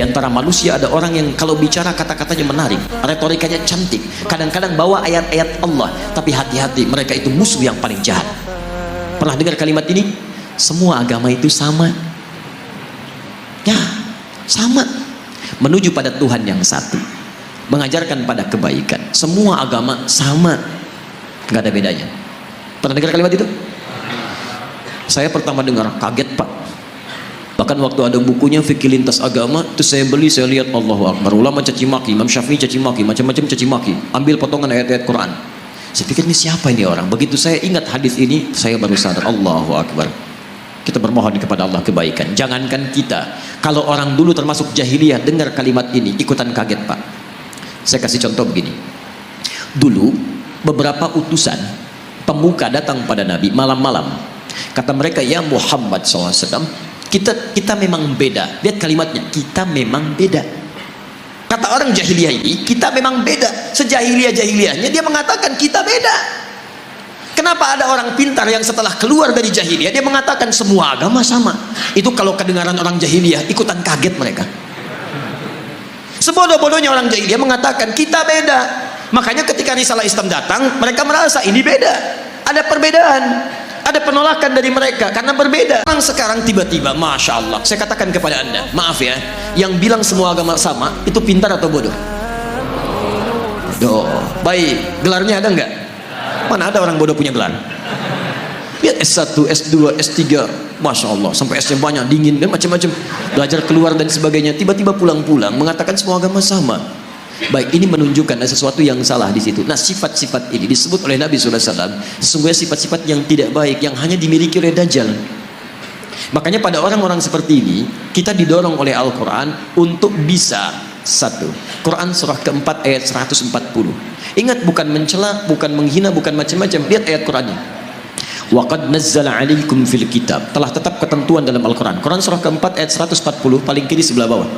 Di antara manusia ada orang yang kalau bicara kata-katanya menarik, retorikanya cantik, kadang-kadang bawa ayat-ayat Allah, tapi hati-hati, mereka itu musuh yang paling jahat. Pernah dengar kalimat ini? Semua agama itu sama. Ya, sama. Menuju pada Tuhan yang satu, mengajarkan pada kebaikan. Semua agama sama, nggak ada bedanya. Pernah dengar kalimat itu? Saya pertama dengar kaget, Pak. Bahkan waktu ada bukunya Fikih Lintas Agama, itu saya beli, saya lihat Allahu Akbar, ulama caci maki, Imam Syafi'i caci maki, macam-macam caci maki, ambil potongan ayat-ayat Quran. Saya pikir ini siapa ini orang? Begitu saya ingat hadis ini, saya baru sadar, Allahu Akbar. Kita bermohon kepada Allah kebaikan. Jangankan kita, kalau orang dulu termasuk jahiliyah dengar kalimat ini ikutan kaget, Pak. Saya kasih contoh begini. Dulu beberapa utusan pemuka datang pada Nabi malam-malam. Kata mereka, ya Muhammad SAW, kita memang beda. Lihat kalimatnya, kita memang beda. Kata orang jahiliyah ini, kita memang beda. Sejahiliyah-jahiliyahnya dia mengatakan kita beda. Kenapa ada orang pintar yang setelah keluar dari jahiliyah dia mengatakan semua agama sama? Itu kalau kedengaran orang jahiliyah ikutan kaget mereka. Sebodoh-bodohnya orang jahiliyah mengatakan kita beda. Makanya ketika risalah Islam datang, mereka merasa ini beda. Ada perbedaan, ada penolakan dari mereka karena berbeda. Orang sekarang tiba-tiba, Masya Allah, saya katakan kepada Anda, maaf ya, yang bilang semua agama sama itu pintar atau bodoh? Baik, gelarnya ada enggak? Mana ada orang bodoh punya gelar? Lihat S1, S2, S3, Masya Allah, sampai S-nya banyak, dingin dan macam-macam, belajar keluar dan sebagainya, tiba-tiba pulang-pulang mengatakan semua agama sama. Baik, ini menunjukkan ada sesuatu yang salah di situ. Nah, sifat-sifat ini disebut oleh Nabi SAW sesungguhnya sifat-sifat yang tidak baik, yang hanya dimiliki oleh Dajjal. Makanya pada orang-orang seperti ini kita didorong oleh Al-Quran untuk bisa satu, Quran surah keempat ayat 140. Ingat, bukan mencela, bukan menghina, bukan macam-macam. Lihat ayat Qurannya. Wa qad nazzala 'alaikum fil kitab, telah tetap ketentuan dalam Al-Quran. Quran surah keempat ayat 140 paling kiri sebelah bawah.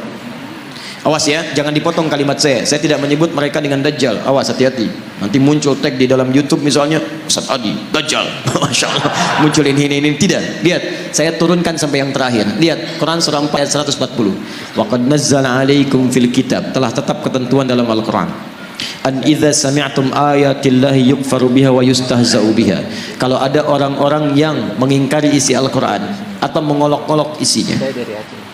Awas ya, jangan dipotong kalimat saya. Saya tidak menyebut mereka dengan Dajjal. Awas, hati-hati. Nanti muncul tag di dalam YouTube misalnya, Ustaz Adi, Dajjal. Masya Allah, muncul ini. Tidak. Lihat, saya turunkan sampai yang terakhir. Lihat, Quran surah 4 ayat 140. Wa qad nazzala 'alaikum fil kitab, telah tetap ketentuan dalam Al-Quran. An idza sami'tum ayatillahi yukfaru biha wa yustahza'u biha. Kalau ada orang-orang yang mengingkari isi Al-Quran atau mengolok-olok isinya,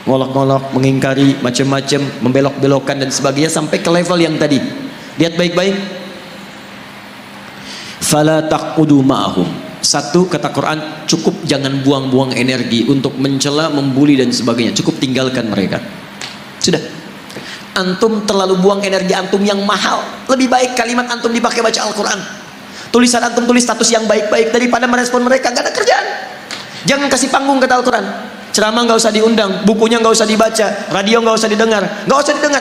ngolok-ngolok, mengingkari, macam-macam, membelok-belokkan dan sebagainya sampai ke level yang tadi. Lihat baik-baik. Fala taqudu ma'ahum. Satu, kata Quran, cukup jangan buang-buang energi untuk mencela, membuli dan sebagainya. Cukup tinggalkan mereka. Sudah. Antum terlalu buang energi antum yang mahal. Lebih baik kalimat antum dipakai baca Al-Quran. Tulisan antum tulis status yang baik-baik daripada merespon mereka. Gak ada kerjaan. Jangan kasih panggung kata Al-Quran. Ceramah nggak usah diundang, bukunya nggak usah dibaca, radio nggak usah didengar,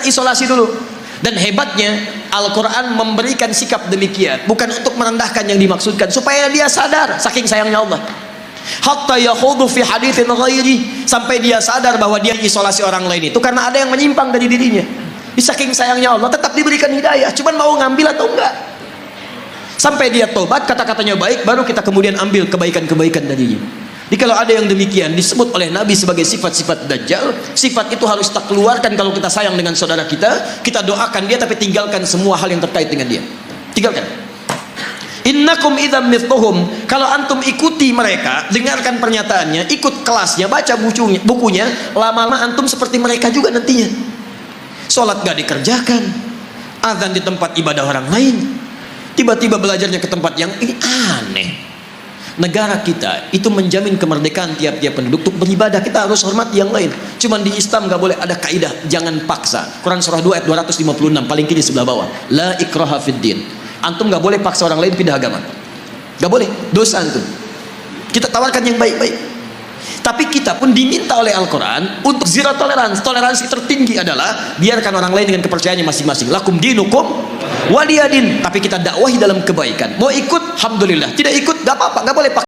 isolasi dulu. Dan hebatnya Al-Quran memberikan sikap demikian bukan untuk merendahkan yang dimaksudkan, supaya dia sadar saking sayangnya Allah. Hatta yakhudu fi haditsin ghairi, sampai dia sadar bahwa dia isolasi orang lain itu karena ada yang menyimpang dari dirinya. Saking sayangnya Allah tetap diberikan hidayah, cuman mau ngambil atau enggak. Sampai dia tobat, kata-katanya baik, baru kita kemudian ambil kebaikan-kebaikan darinya. Jadi kalau ada yang demikian disebut oleh Nabi sebagai sifat-sifat Dajjal, sifat itu harus kita keluarkan. Kalau kita sayang dengan saudara kita doakan dia, tapi tinggalkan semua hal yang terkait dengan dia. Tinggalkan. Innakum idzam mithluhum. Kalau antum ikuti mereka, dengarkan pernyataannya, ikut kelasnya, baca bukunya, lama-lama antum seperti mereka juga nantinya. Sholat gak dikerjakan, azan di tempat ibadah orang lain, tiba-tiba belajarnya ke tempat yang ini aneh. Negara kita itu menjamin kemerdekaan tiap-tiap penduduk untuk beribadah. Kita harus hormati yang lain. Cuman di Islam gak boleh ada kaidah jangan paksa. Quran surah 2 ayat 256 paling kiri sebelah bawah. La ikraha fid din. Antum gak boleh paksa orang lain pindah agama. Gak boleh, dosa antum. Kita tawarkan yang baik-baik. Tapi kita pun diminta oleh Al-Quran untuk zero tolerance. Toleransi tertinggi adalah biarkan orang lain dengan kepercayaannya masing-masing. Lakum dinukum waliyadin. Tapi kita dakwahi dalam kebaikan. Mau ikut, alhamdulillah. Tidak ikut, gak apa-apa, gak boleh paksa.